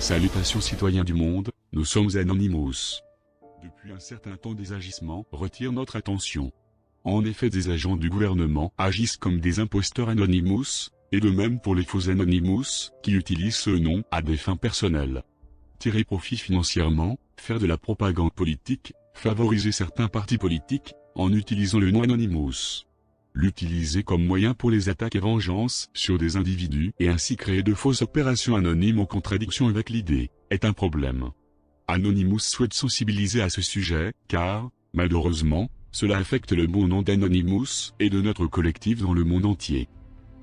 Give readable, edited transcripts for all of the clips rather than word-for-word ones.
Salutations citoyens du monde, nous sommes Anonymous. Depuis un certain temps des agissements retirent notre attention. En effet, des agents du gouvernement agissent comme des imposteurs Anonymous, et de même pour les faux Anonymous, qui utilisent ce nom à des fins personnelles. Tirer profit financièrement, faire de la propagande politique, favoriser certains partis politiques, en utilisant le nom Anonymous. L'utiliser comme moyen pour les attaques et vengeances sur des individus et ainsi créer de fausses opérations anonymes en contradiction avec l'idée, est un problème. Anonymous souhaite sensibiliser à ce sujet, car, malheureusement, cela affecte le bon nom d'Anonymous et de notre collectif dans le monde entier.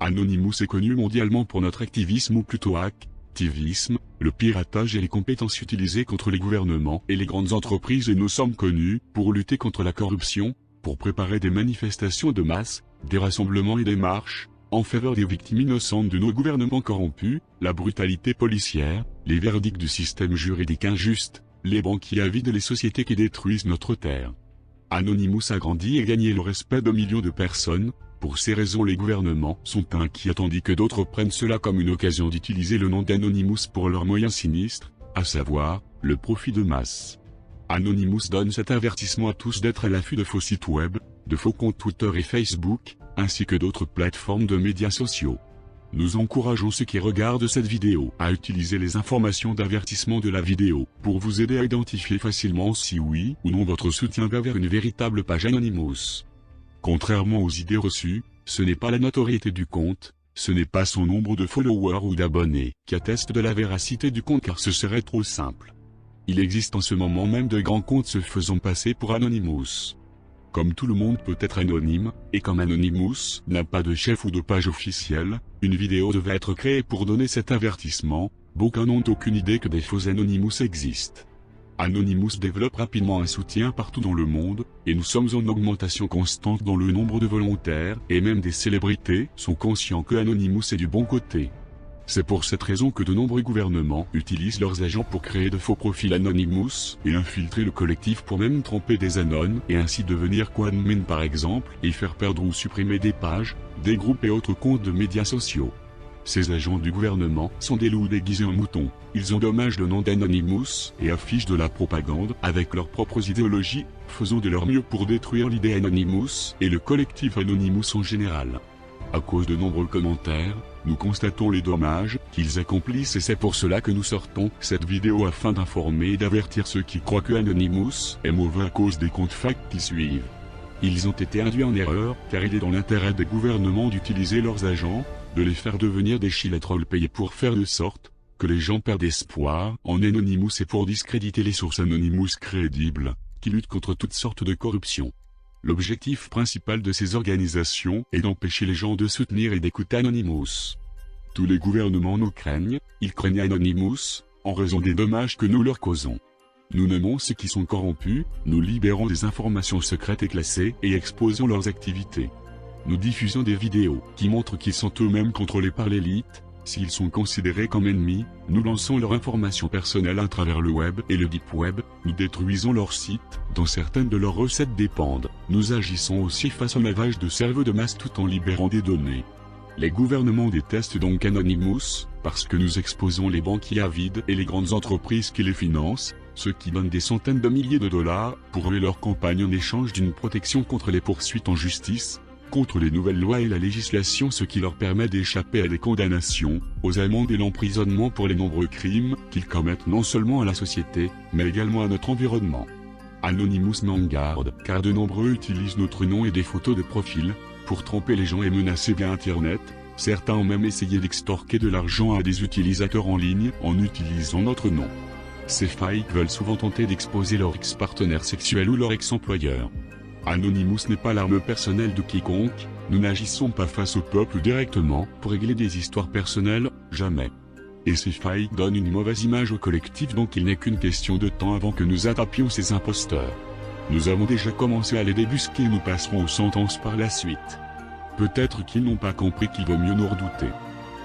Anonymous est connu mondialement pour notre activisme ou plutôt activisme, le piratage et les compétences utilisées contre les gouvernements et les grandes entreprises, et nous sommes connus pour lutter contre la corruption, pour préparer des manifestations de masse, des rassemblements et des marches, en faveur des victimes innocentes de nos gouvernements corrompus, la brutalité policière, les verdicts du système juridique injuste, les banquiers avides et les sociétés qui détruisent notre terre. Anonymous a grandi et gagné le respect de millions de personnes. Pour ces raisons, les gouvernements sont inquiets tandis que d'autres prennent cela comme une occasion d'utiliser le nom d'Anonymous pour leurs moyens sinistres, à savoir, le profit de masse. Anonymous donne cet avertissement à tous d'être à l'affût de faux sites web, de faux comptes Twitter et Facebook, ainsi que d'autres plateformes de médias sociaux. Nous encourageons ceux qui regardent cette vidéo à utiliser les informations d'avertissement de la vidéo pour vous aider à identifier facilement si oui ou non votre soutien va vers une véritable page Anonymous. Contrairement aux idées reçues, ce n'est pas la notoriété du compte, ce n'est pas son nombre de followers ou d'abonnés qui atteste de la véracité du compte, car ce serait trop simple. Il existe en ce moment même de grands comptes se faisant passer pour Anonymous. Comme tout le monde peut être anonyme, et comme Anonymous n'a pas de chef ou de page officielle, une vidéo devait être créée pour donner cet avertissement. Beaucoup n'ont aucune idée que des faux Anonymous existent. Anonymous développe rapidement un soutien partout dans le monde, et nous sommes en augmentation constante dans le nombre de volontaires, et même des célébrités sont conscients que Anonymous est du bon côté. C'est pour cette raison que de nombreux gouvernements utilisent leurs agents pour créer de faux profils Anonymous et infiltrer le collectif pour même tromper des anonymes et ainsi devenir co-admin par exemple et faire perdre ou supprimer des pages, des groupes et autres comptes de médias sociaux. Ces agents du gouvernement sont des loups déguisés en moutons, ils endommagent le nom d'Anonymous et affichent de la propagande avec leurs propres idéologies, faisant de leur mieux pour détruire l'idée Anonymous et le collectif Anonymous en général. À cause de nombreux commentaires, nous constatons les dommages qu'ils accomplissent et c'est pour cela que nous sortons cette vidéo afin d'informer et d'avertir ceux qui croient que Anonymous est mauvais à cause des comptes fake qui suivent. Ils ont été induits en erreur car il est dans l'intérêt des gouvernements d'utiliser leurs agents, de les faire devenir des chiletrolls payés pour faire de sorte que les gens perdent espoir en Anonymous et pour discréditer les sources Anonymous crédibles, qui luttent contre toutes sortes de corruption. L'objectif principal de ces organisations est d'empêcher les gens de soutenir et d'écouter Anonymous. Tous les gouvernements nous craignent, ils craignent Anonymous, en raison des dommages que nous leur causons. Nous nommons ceux qui sont corrompus, nous libérons des informations secrètes et classées et exposons leurs activités. Nous diffusons des vidéos qui montrent qu'ils sont eux-mêmes contrôlés par l'élite. S'ils sont considérés comme ennemis, nous lançons leurs informations personnelles à travers le web et le deep web, nous détruisons leurs sites, dont certaines de leurs recettes dépendent. Nous agissons aussi face au lavage de cerveau de masse tout en libérant des données. Les gouvernements détestent donc Anonymous, parce que nous exposons les banquiers avides et les grandes entreprises qui les financent, ceux qui donnent des centaines de milliers de dollars pour mener leur campagne en échange d'une protection contre les poursuites en justice, contre les nouvelles lois et la législation, ce qui leur permet d'échapper à des condamnations, aux amendes et l'emprisonnement pour les nombreux crimes qu'ils commettent non seulement à la société, mais également à notre environnement. Anonymous met en garde, car de nombreux utilisent notre nom et des photos de profil, pour tromper les gens et menacer via Internet. Certains ont même essayé d'extorquer de l'argent à des utilisateurs en ligne en utilisant notre nom. Ces fakes veulent souvent tenter d'exposer leur ex-partenaire sexuel ou leur ex-employeur. Anonymous n'est pas l'arme personnelle de quiconque, nous n'agissons pas face au peuple directement pour régler des histoires personnelles, jamais. Et ces failles donnent une mauvaise image au collectif, donc il n'est qu'une question de temps avant que nous attrapions ces imposteurs. Nous avons déjà commencé à les débusquer et nous passerons aux sentences par la suite. Peut-être qu'ils n'ont pas compris qu'il vaut mieux nous redouter.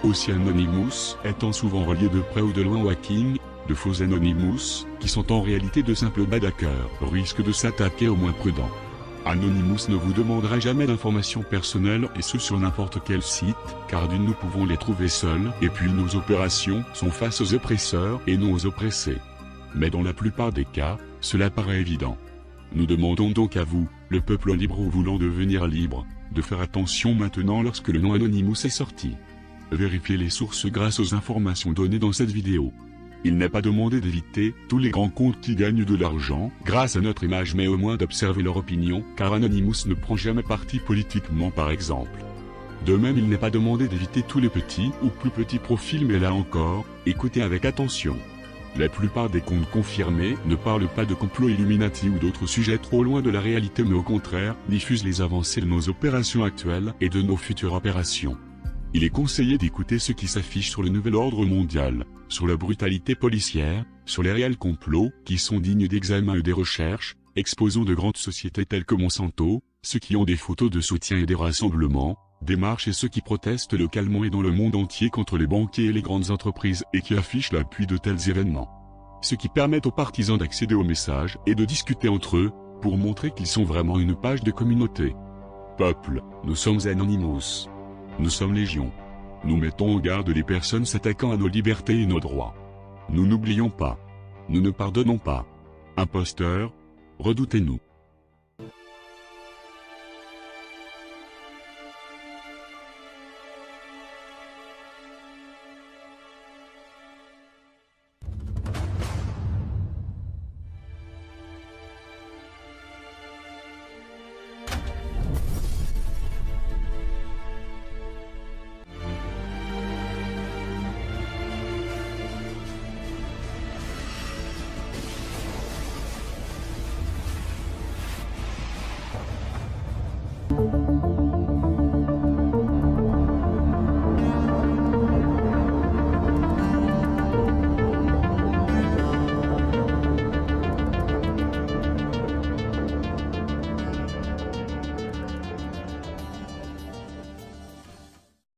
Aussi Anonymous étant souvent relié de près ou de loin au hacking, de faux Anonymous, qui sont en réalité de simples bad hackers, risquent de s'attaquer aux moins prudents. Anonymous ne vous demandera jamais d'informations personnelles et ce sur n'importe quel site, car d'une nous pouvons les trouver seuls et puis nos opérations sont face aux oppresseurs et non aux oppressés. Mais dans la plupart des cas, cela paraît évident. Nous demandons donc à vous, le peuple libre ou voulant devenir libre, de faire attention maintenant lorsque le nom Anonymous est sorti. Vérifiez les sources grâce aux informations données dans cette vidéo. Il n'est pas demandé d'éviter tous les grands comptes qui gagnent de l'argent grâce à notre image, mais au moins d'observer leur opinion, car Anonymous ne prend jamais parti politiquement par exemple. De même, il n'est pas demandé d'éviter tous les petits ou plus petits profils, mais là encore, écoutez avec attention. La plupart des comptes confirmés ne parlent pas de complot Illuminati ou d'autres sujets trop loin de la réalité, mais au contraire, diffusent les avancées de nos opérations actuelles et de nos futures opérations. Il est conseillé d'écouter ce qui s'affiche sur le nouvel ordre mondial, sur la brutalité policière, sur les réels complots qui sont dignes d'examen et des recherches, exposant de grandes sociétés telles que Monsanto, ceux qui ont des photos de soutien et des rassemblements, des marches et ceux qui protestent localement et dans le monde entier contre les banquiers et les grandes entreprises et qui affichent l'appui de tels événements. Ce qui permet aux partisans d'accéder aux messages et de discuter entre eux, pour montrer qu'ils sont vraiment une page de communauté. Peuple, nous sommes Anonymous. Nous sommes légion. Nous mettons en garde les personnes s'attaquant à nos libertés et nos droits. Nous n'oublions pas. Nous ne pardonnons pas. Imposteurs, redoutez-nous.